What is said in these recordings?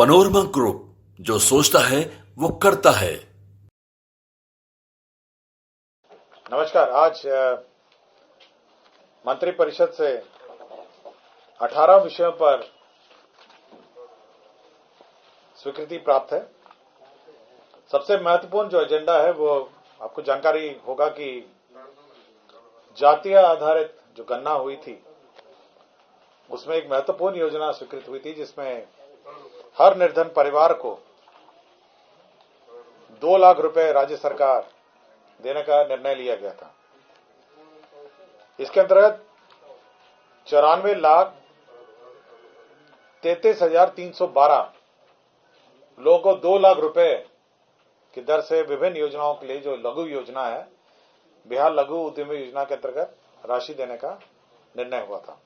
Panorama group, जो सोचता है वो करता है। नमस्कार। आज मंत्रिपरिषद से 18 विषयों पर स्वीकृति प्राप्त है। सबसे महत्वपूर्ण जो एजेंडा है वो आपको जानकारी होगा कि जातीय आधारित जो गणना हुई थी उसमें एक महत्वपूर्ण योजना स्वीकृत हुई थी, जिसमें हर निर्धन परिवार को 2 लाख रुपए राज्य सरकार देने का निर्णय लिया गया था। इसके अंतर्गत 94,33,312 लोगों को 2 लाख रुपए की दर से विभिन्न योजनाओं के लिए, जो लघु योजना है, बिहार लघु उद्यमी योजना के अंतर्गत राशि देने का निर्णय हुआ था।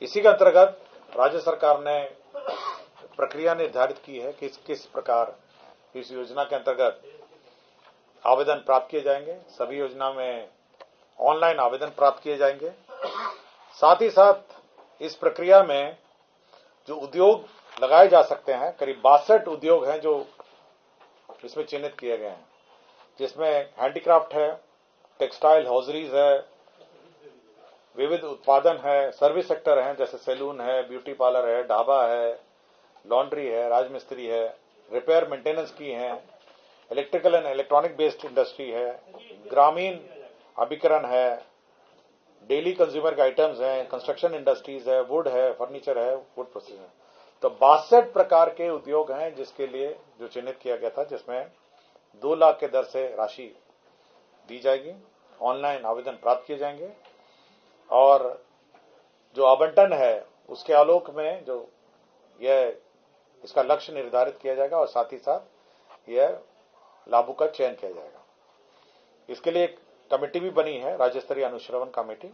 इसी के अंतर्गत राज्य सरकार ने प्रक्रिया निर्धारित की है कि किस प्रकार इस योजना के अंतर्गत आवेदन प्राप्त किए जाएंगे। सभी योजना में ऑनलाइन आवेदन प्राप्त किए जाएंगे। साथ ही साथ इस प्रक्रिया में जो उद्योग लगाए जा सकते हैं, करीब 62 उद्योग हैं जो इसमें चिन्हित किए गए हैं, जिसमें हैंडीक्राफ्ट है, टेक्सटाइल हॉजरीज है, विविध उत्पादन है, सर्विस सेक्टर है जैसे सैलून है, ब्यूटी पार्लर है, ढाबा है, लॉन्ड्री है, राजमिस्त्री है, रिपेयर मेंटेनेंस की है, electrical and electronic based industry है, ग्रामीण अभिकरण है, डेली कंज्यूमर के आइटम्स हैं, कंस्ट्रक्शन इंडस्ट्रीज है, वुड है, फर्नीचर है, वुड प्रोसेसिंग है। तो 62 प्रकार के उद्योग हैं जिसके लिए जो चिन्हित किया गया था, जिसमें 2 लाख के दर से राशि दी जाएगी। ऑनलाइन आवेदन प्राप्त किए जाएंगे और जो आवंटन है उसके आलोक में जो यह इसका लक्ष्य निर्धारित किया जाएगा और साथ ही साथ यह लाभों का चयन किया जाएगा। इसके लिए एक कमेटी भी बनी है, राज्य स्तरीय अनुश्रवण कमेटी,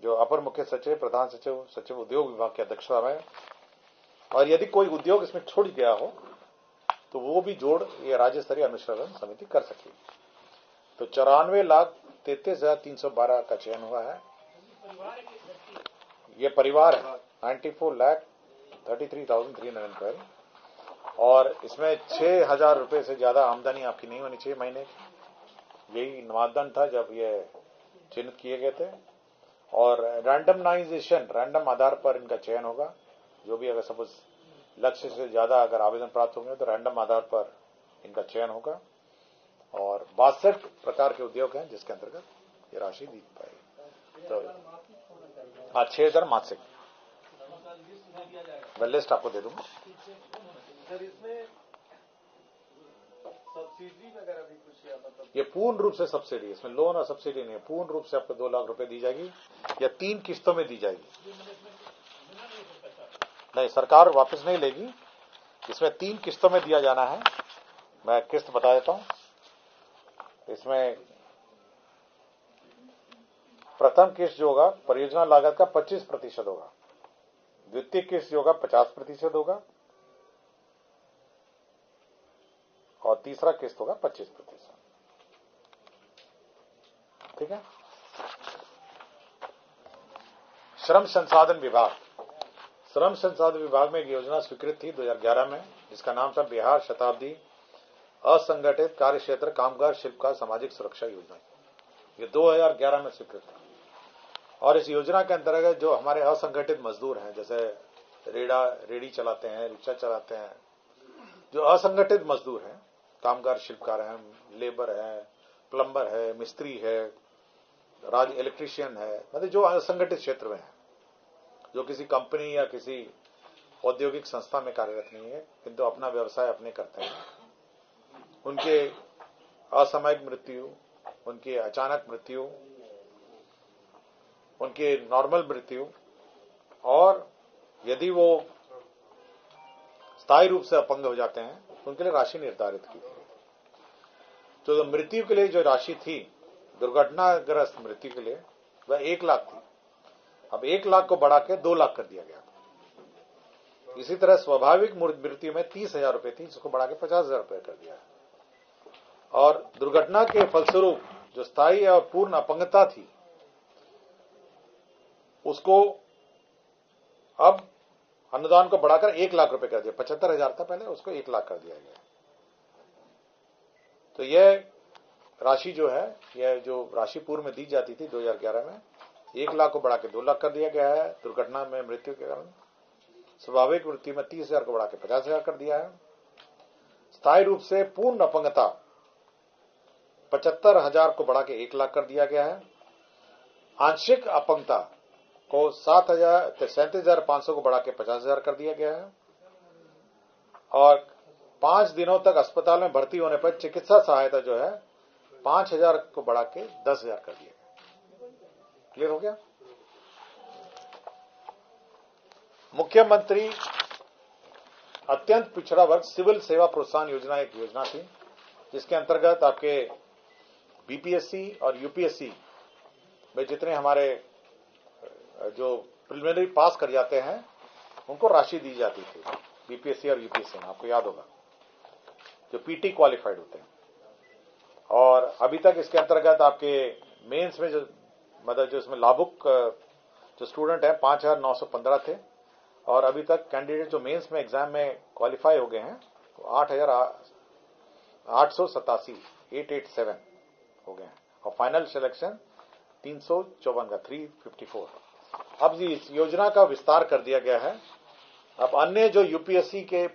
जो अपर मुख्य सचिव, प्रधान सचिव, सचिव उद्योग विभाग की अध्यक्षता में, और यदि कोई उद्योग इसमें छूट गया हो तो वो भी जोड़ ये राज्य स्तरीय अनुश्रवण समिति कर सकेगी। तो 94,33,312 का चयन हुआ है। ये परिवार है 94,33,312 और इसमें 6,000 रुपए से ज्यादा आमदनी आपकी नहीं होनी चाहिए महीने की। यही मानदंड था जब ये चिन्हित किए गए थे। और रैंडमाइजेशन, रैंडम आधार पर इनका चयन होगा। जो भी अगर सपोज लक्ष्य से ज्यादा अगर आवेदन प्राप्त होंगे तो रैंडम आधार पर इनका चयन होगा। और 62 प्रकार के उद्योग हैं जिसके अंतर्गत ये राशि दी पाएगी। तो 6,000 मासिक। मैं लिस्ट आपको दे दूंगा। ये पूर्ण रूप से सब्सिडी, इसमें लोन और सब्सिडी नहीं है। पूर्ण रूप से आपको 2 लाख रुपए दी जाएगी या 3 किस्तों में दी जाएगी। नहीं, सरकार वापस नहीं लेगी। इसमें 3 किस्तों में दिया जाना है। मैं किस्त बता देता हूं। इसमें प्रथम किस्त जो होगा परियोजना लागत का 25% होगा। द्वितीय किस्त जो होगा 50% होगा और तीसरा किस्त होगा 25%। ठीक है। श्रम संसाधन विभाग, श्रम संसाधन विभाग में एक योजना स्वीकृत थी 2011 में, जिसका नाम था बिहार शताब्दी असंगठित कार्य क्षेत्र कामगार शिल्पकार सामाजिक सुरक्षा योजना। ये 2011 में स्वीकृत था। और इस योजना के अंतर्गत जो हमारे असंगठित मजदूर हैं, जैसे रेडी चलाते हैं, रिक्शा चलाते हैं, जो असंगठित मजदूर हैं, कामगार शिल्पकार हैं, लेबर है, प्लम्बर है, मिस्त्री है, इलेक्ट्रीशियन है, मतलब जो असंगठित क्षेत्र में है, जो किसी कंपनी या किसी औद्योगिक संस्था में कार्यरत नहीं है किंतु अपना व्यवसाय अपने करते हैं, उनके असामयिक मृत्यु, उनकी अचानक मृत्यु, उनकी नॉर्मल मृत्यु, और यदि वो स्थायी रूप से अपंग हो जाते हैं तो उनके लिए राशि निर्धारित की थी। तो मृत्यु के लिए जो राशि थी, दुर्घटनाग्रस्त मृत्यु के लिए, वह 1 लाख थी। अब 1 लाख को बढ़ा के 2 लाख कर दिया गया। इसी तरह स्वाभाविक मृत्यु में 30,000 रुपए थी, जिसको बढ़ा के 50,000 रुपए कर दिया। और दुर्घटना के फलस्वरूप जो स्थायी और पूर्ण अपंगता थी, उसको अब अनुदान को बढ़ाकर 1 लाख रुपए कर दिया। 75,000 था पहले, उसको 1 लाख कर दिया गया। तो यह राशि जो है, यह जो राशि पूर्व में दी जाती थी 2011 में, 1 लाख को बढ़ा के 2 लाख कर दिया गया है। दुर्घटना में मृत्यु के कारण स्वाभाविक मृत्यु में 30,000 को बढ़ा के 50,000 कर दिया है। स्थायी रूप से पूर्ण अपंगता 75,000 को बढ़ा के 1 लाख कर दिया गया है। आंशिक अपंगता को 37,500 को बढ़ा के 50,000 कर दिया गया है। और 5 दिनों तक अस्पताल में भर्ती होने पर चिकित्सा सहायता जो है 5,000 को बढ़ा के 10,000 कर दिया गया। क्लियर हो गया? मुख्यमंत्री अत्यंत पिछड़ा वर्ग सिविल सेवा प्रोत्साहन योजना एक योजना थी, जिसके अंतर्गत आपके बीपीएससी और यूपीएससी में जितने हमारे जो प्रिलिमिनरी पास कर जाते हैं उनको राशि दी जाती थी। बीपीएससी और यूपीएससी में आपको याद होगा, जो पीटी क्वालिफाइड होते हैं। और अभी तक इसके अंतर्गत आपके मेंस में जो मतलब जो इसमें लाभुक जो स्टूडेंट है 5,915 थे, और अभी तक कैंडिडेट जो मेंस में एग्जाम में क्वालिफाई हो गए हैं तो 8,887 हो गए हैं, और फाइनल सिलेक्शन 354 का 354। अब इस योजना का विस्तार कर दिया गया है। अब अन्य जो यूपीएससी के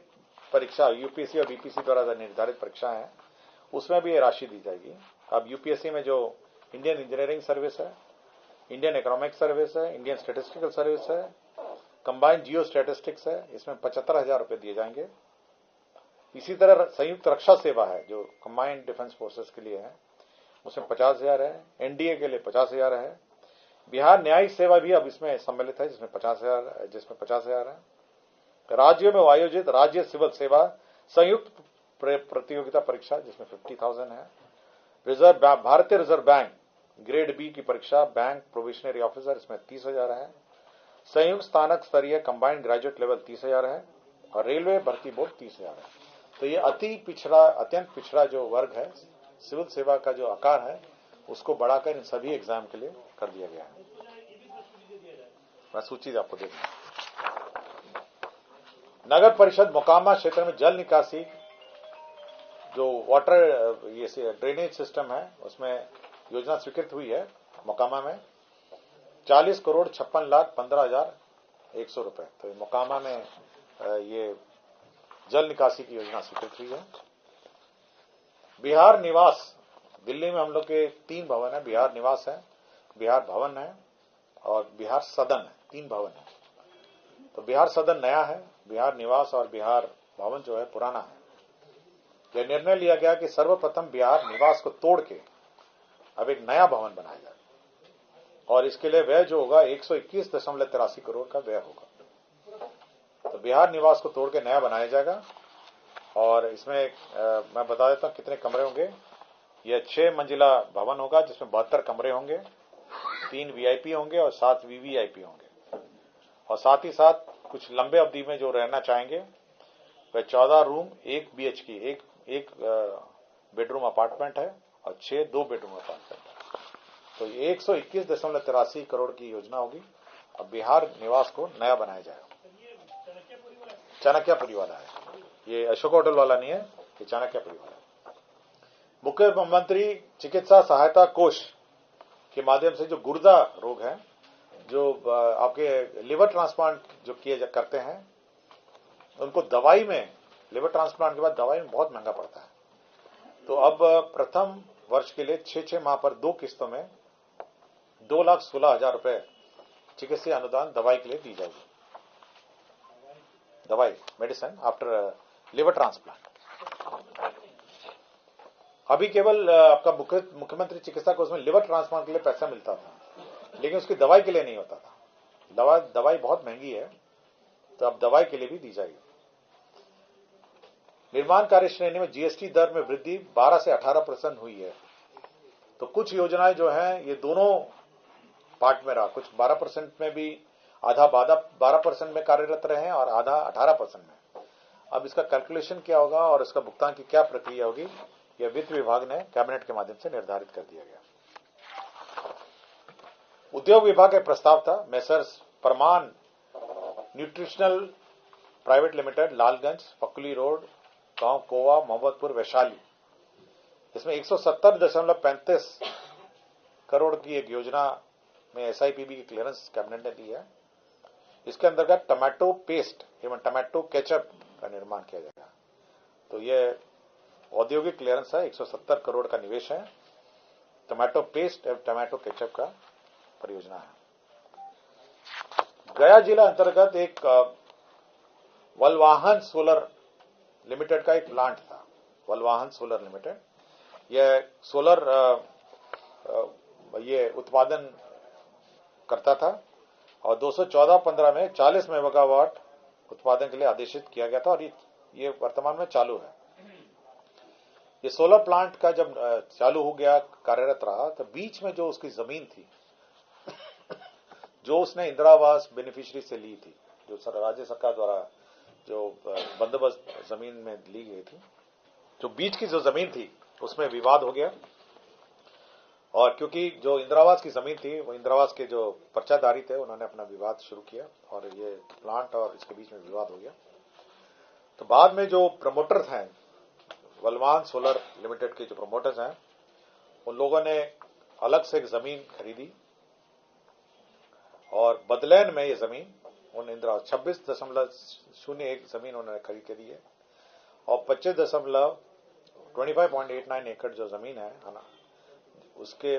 परीक्षा, यूपीएससी और बीपीएससी द्वारा निर्धारित परीक्षा है, उसमें भी ये राशि दी जाएगी। अब यूपीएससी में जो इंडियन इंजीनियरिंग सर्विस है, इंडियन इकोनॉमिक सर्विस है, इंडियन स्टैटिस्टिकल सर्विस है, कंबाइंड जियो स्टैटिस्टिक्स है, इसमें 75,000 रुपए दिए जाएंगे। इसी तरह संयुक्त रक्षा सेवा है जो कंबाइंड डिफेंस फोर्सेस के लिए है, उसमें 50,000 है। एनडीए के लिए 50,000 है। बिहार न्यायिक सेवा भी अब इसमें सम्मिलित है, जिसमें 50,000 है। राज्यों में आयोजित राज्य सिविल सेवा संयुक्त प्रतियोगिता परीक्षा जिसमें 50,000 है। भारतीय रिजर्व बैंक ग्रेड बी की परीक्षा बैंक प्रोबेशनरी ऑफिसर, इसमें 30,000 है। संयुक्त स्थानक स्तरीय कंबाइंड ग्रेजुएट लेवल 30,000 है। और रेलवे भर्ती बोर्ड 30,000 है। तो ये अत्यंत पिछड़ा जो वर्ग है, सिविल सेवा का जो आकार है उसको बढ़ाकर इन सभी एग्जाम के लिए कर दिया गया है। मैं सूची आपको दे दूंगा। नगर परिषद मोकामा क्षेत्र में जल निकासी जो वाटर ये ड्रेनेज सिस्टम है, उसमें योजना स्वीकृत हुई है। मोकामा में 40,56,15,100 रुपए। तो मोकामा में ये जल निकासी की योजना स्वीकृत हुई है। बिहार निवास, दिल्ली में हम लोग के 3 भवन है। बिहार निवास है, बिहार भवन है और बिहार सदन है। 3 भवन है। तो बिहार सदन नया है, बिहार निवास और बिहार भवन जो है पुराना है। यह निर्णय लिया गया कि सर्वप्रथम बिहार निवास को तोड़ के अब एक नया भवन बनाया जाए, और इसके लिए व्यय जो होगा 121.83 करोड़ का व्यय होगा। तो बिहार निवास को तोड़ के नया बनाया जाएगा। और इसमें मैं बता देता हूं कितने कमरे होंगे। यह 6 मंजिला भवन होगा, जिसमें 72 कमरे होंगे, 3 वीआईपी होंगे और 7 वीवीआईपी होंगे। और साथ ही साथ कुछ लंबे अवधि में जो रहना चाहेंगे वह 14 रूम, 1 बीएचके, एक बेडरूम अपार्टमेंट है और 6 2 बेडरूम अपार्टमेंट है। तो 121.83 करोड़ की योजना होगी। अब बिहार निवास को नया बनाया जाएगा। चाणक्यपुरी वाला है ये, अशोक होटल वाला नहीं है, ये चाणक्यपुरी वाला है। मुख्यमंत्री चिकित्सा सहायता कोष के माध्यम से जो गुर्दा रोग है, जो आपके लिवर ट्रांसप्लांट जो करते हैं, उनको दवाई में, लिवर ट्रांसप्लांट के बाद दवाई में बहुत महंगा पड़ता है। तो अब प्रथम वर्ष के लिए 6 माह पर 2 किस्तों में 2,16,000 रुपए चिकित्सा अनुदान दवाई के लिए दी जाएगी। दवाई, मेडिसिन आफ्टर लिवर ट्रांसप्लांट। अभी केवल आपका मुख्यमंत्री चिकित्सा कोष में लिवर ट्रांसप्लांट के लिए पैसा मिलता था, लेकिन उसकी दवाई के लिए नहीं होता था। दवाई बहुत महंगी है, तो अब दवाई के लिए भी दी जाएगी। निर्माण कार्य श्रेणी में जीएसटी दर में वृद्धि 12 से 18% हुई है। तो कुछ योजनाएं जो हैं ये दोनों पार्ट में रहा, कुछ 12% में भी, आधा 12% में कार्यरत रहे हैं और आधा 18% में। अब इसका कैलकुलेशन क्या होगा और इसका भुगतान की क्या प्रक्रिया होगी, यह वित्त विभाग ने कैबिनेट के माध्यम से निर्धारित कर दिया गया। उद्योग विभाग का प्रस्ताव था, messrs Parman nutritional private limited, Lalganj, Fakuli road, गांव कोवा, मोहम्मदपुर, वैशाली। इसमें 170.35 करोड़ की एक योजना में एसआईपीबी की क्लियरेंस कैबिनेट ने दी है। इसके अंतर्गत टमाटो पेस्ट एवं टमाटो केचप का निर्माण किया जाएगा। तो ये औद्योगिक क्लियरेंस है, 170 करोड़ का निवेश है, टमाटो पेस्ट एवं टमाटो केचप का परियोजना है। गया जिला अंतर्गत एक वलवाहन सोलर लिमिटेड का एक प्लांट था, वलवाहन सोलर लिमिटेड। यह सोलर ये उत्पादन करता था और 214-15 में 40 मेगावाट उत्पादन के लिए आदेशित किया गया था और ये वर्तमान में चालू है। ये सोलर प्लांट का जब चालू हो गया, कार्यरत रहा, तो बीच में जो उसकी जमीन थी, जो उसने इंदिरा आवास बेनिफिशियरी से ली थी, जो राज्य सरकार द्वारा जो बंदोबस्त जमीन में ली गई थी, जो बीच की जो जमीन थी उसमें विवाद हो गया। और क्योंकि जो इंदिरा आवास की जमीन थी, वो इंदिरा आवास के जो पर्चाधारी थे, उन्होंने अपना विवाद शुरू किया और ये प्लांट और इसके बीच में विवाद हो गया। तो बाद में जो प्रमोटर्स हैं, वलवान सोलर लिमिटेड के जो प्रमोटर्स हैं, उन लोगों ने अलग से एक जमीन खरीदी और बदलैन में ये जमीन उन इंदिरा 26.01 जमीन उन्होंने खरीद के दी है और 25.89 एकड़ जो जमीन है ना, उसके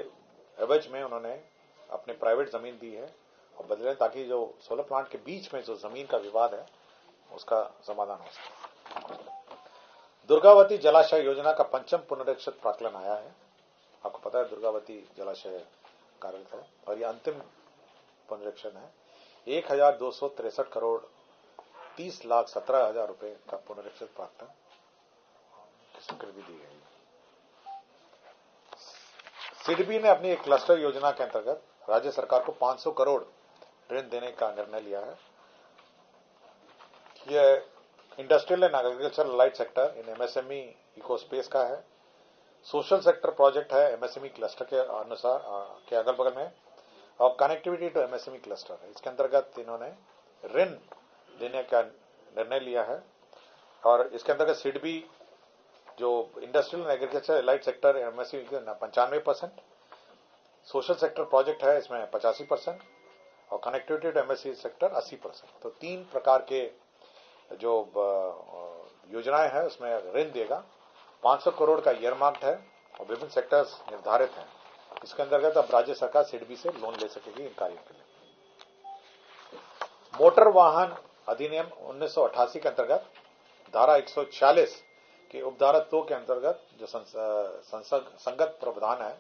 एवज में उन्होंने अपने प्राइवेट जमीन दी है और बदले, ताकि जो सोलर प्लांट के बीच में जो जमीन का विवाद है उसका समाधान हो सके। दुर्गावती जलाशय योजना का 5म पुनरीक्षित प्राक्कलन आया है। आपको पता है दुर्गावती जलाशय कार्यरत है और ये अंतिम पुनरीक्षण है। 1,263 करोड़ 30,17,000 रुपए का पुनरीक्षित प्राक्कलन की स्वीकृति दी गई। सिडबी ने अपनी एक क्लस्टर योजना के अंतर्गत राज्य सरकार को 500 करोड़ ऋण देने का निर्णय लिया है। यह industrial and agriculture allied sector in MSME ecospace का है। सोशल सेक्टर प्रोजेक्ट है एमएसएमई क्लस्टर के अनुसार के अगल बगल में, और कनेक्टिविटी टू एमएसएमई क्लस्टर है। इसके अंतर्गत इन्होंने ऋण देने का निर्णय लिया है और इसके अंतर्गत सिडबी जो industrial and agriculture allied sector MSME 95%, social sector project है इसमें 85% और कनेक्टिविटी टू एमएसएमई सेक्टर 80%। तो 3 प्रकार के जो योजनाएं हैं उसमें ऋण देगा। 500 करोड़ का ईयरमार्क्ड है और विभिन्न सेक्टर्स निर्धारित हैं। इसके अंतर्गत अब राज्य सरकार सिडबी से लोन ले सकेगी इन कार्यों के लिए। मोटर वाहन अधिनियम 1988 के अंतर्गत धारा 140 के उपधारा 2 के अंतर्गत जो संगत प्रावधान है,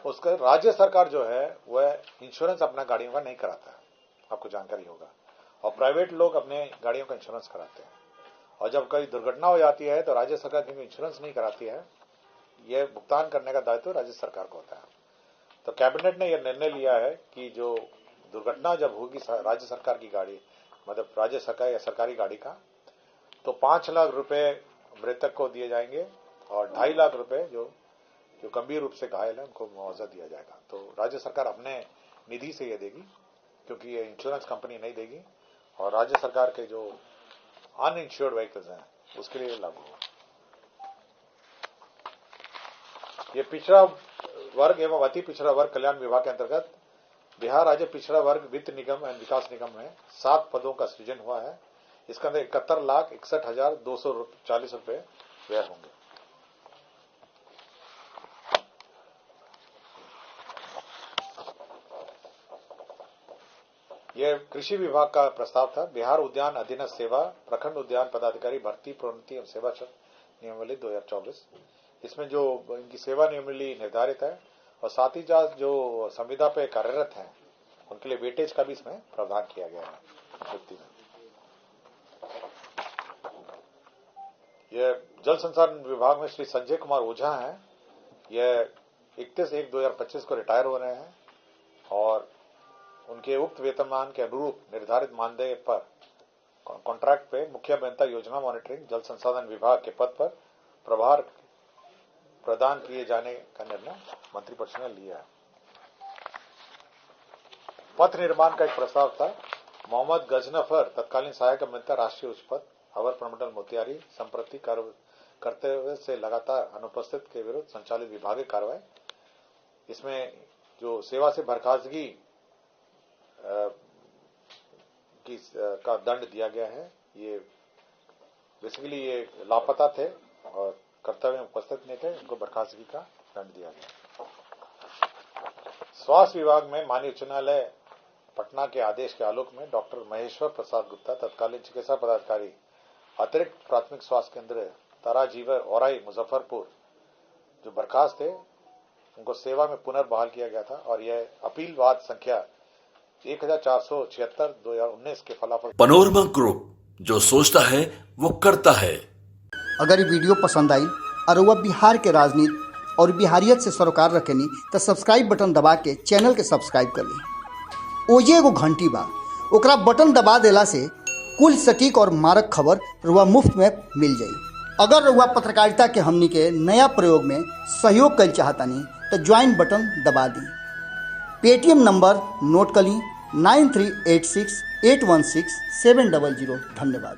उसका राज्य सरकार जो है वह इंश्योरेंस अपना गाड़ियों का नहीं कराता है, आपको जानकारी होगा, और प्राइवेट लोग अपने गाड़ियों का इंश्योरेंस कराते हैं। और जब कोई दुर्घटना हो जाती है तो राज्य सरकार क्योंकि इंश्योरेंस नहीं कराती है, यह भुगतान करने का दायित्व राज्य सरकार को होता है। तो कैबिनेट ने यह निर्णय लिया है कि जो दुर्घटना जब होगी राज्य सरकार की गाड़ी, मतलब राज्य सरकार या सरकारी गाड़ी का, तो 5 लाख रुपए मृतक को दिए जाएंगे और 2.5 लाख रुपए जो गंभीर रूप से घायल है उनको मुआवजा दिया जाएगा। तो राज्य सरकार अपने निधि से ये देगी, क्योंकि ये इंश्योरेंस कंपनी नहीं देगी, और राज्य सरकार के जो अनइंश्योर्ड व्हीकल्स हैं उसके लिए लागू होगा। ये पिछड़ा वर्ग एवं अति पिछड़ा वर्ग कल्याण विभाग के अंतर्गत बिहार राज्य पिछड़ा वर्ग वित्त निगम एवं विकास निगम में 7 पदों का सृजन हुआ है। इसके अंदर 71,61,240 रुपए व्यय होंगे। यह कृषि विभाग का प्रस्ताव था। बिहार उद्यान अधीनस्थ सेवा प्रखंड उद्यान पदाधिकारी भर्ती प्रोन्नति एवं सेवा नियमावली 2024, इसमें जो इनकी सेवा नियमावली निर्धारित है और साथ ही साथ जो संविदा पे कार्यरत हैं उनके लिए वेटेज का भी इसमें प्रावधान किया गया है व्यक्ति में। यह जल संसाधन विभाग में श्री संजय कुमार ओझा हैं। यह 31/1/2025 को रिटायर हो रहे हैं और उनके उक्त वेतनमान के अनुरूप निर्धारित मानदेय पर कॉन्ट्रैक्ट पे मुख्य अभियंता योजना मॉनिटरिंग जल संसाधन विभाग के पद पर प्रभार प्रदान किए जाने का निर्णय मंत्रिपरिषद ने लिया है। पथ निर्माण का एक प्रस्ताव था। मोहम्मद गजनफर तत्कालीन सहायक अभियंता राष्ट्रीय उच्च पद अवर प्रमंडल मोतिहारी संप्रति कर्तव्य से लगातार अनुपस्थित के विरुद्ध संचालित विभागीय कार्रवाई। इसमें जो सेवा से बर्खास्तगी का दंड दिया गया है, ये बेसिकली ये लापता थे और कर्तव्य में उपस्थित नहीं थे, इनको बर्खास्तगी का दंड दिया गया। स्वास्थ्य विभाग में माननीय उच्च न्यायालय पटना के आदेश के आलोक में डॉक्टर महेश्वर प्रसाद गुप्ता तत्कालीन चिकित्सा पदाधिकारी अतिरिक्त प्राथमिक स्वास्थ्य केंद्र ताराजीवर औराई मुजफ्फरपुर जो बर्खास्त थे, उनको सेवा में पुनर्बहाल किया गया था और यह अपील वाद संख्या 1476/2019 के फलाफल। पनोरमा ग्रुप, जो सोचता है वो करता है। अगर ये वीडियो पसंद आई और वह बिहार के राजनीति और बिहारियत से सरोकार रखेनी तो सब्सक्राइब बटन दबा के चैनल के सब्सक्राइब कर ली। ओजे एगो घंटी बा, ओकरा बटन दबा देला से कुल सटीक और मारक खबर रुआ मुफ्त में मिल जाई। अगर रुआ पत्रकारिता के हमनी के नया प्रयोग में सहयोग कर चाहतानी तो ज्वाइन बटन दबा दी। पेटीएम नंबर नोट कर ली 9386816700। धन्यवाद।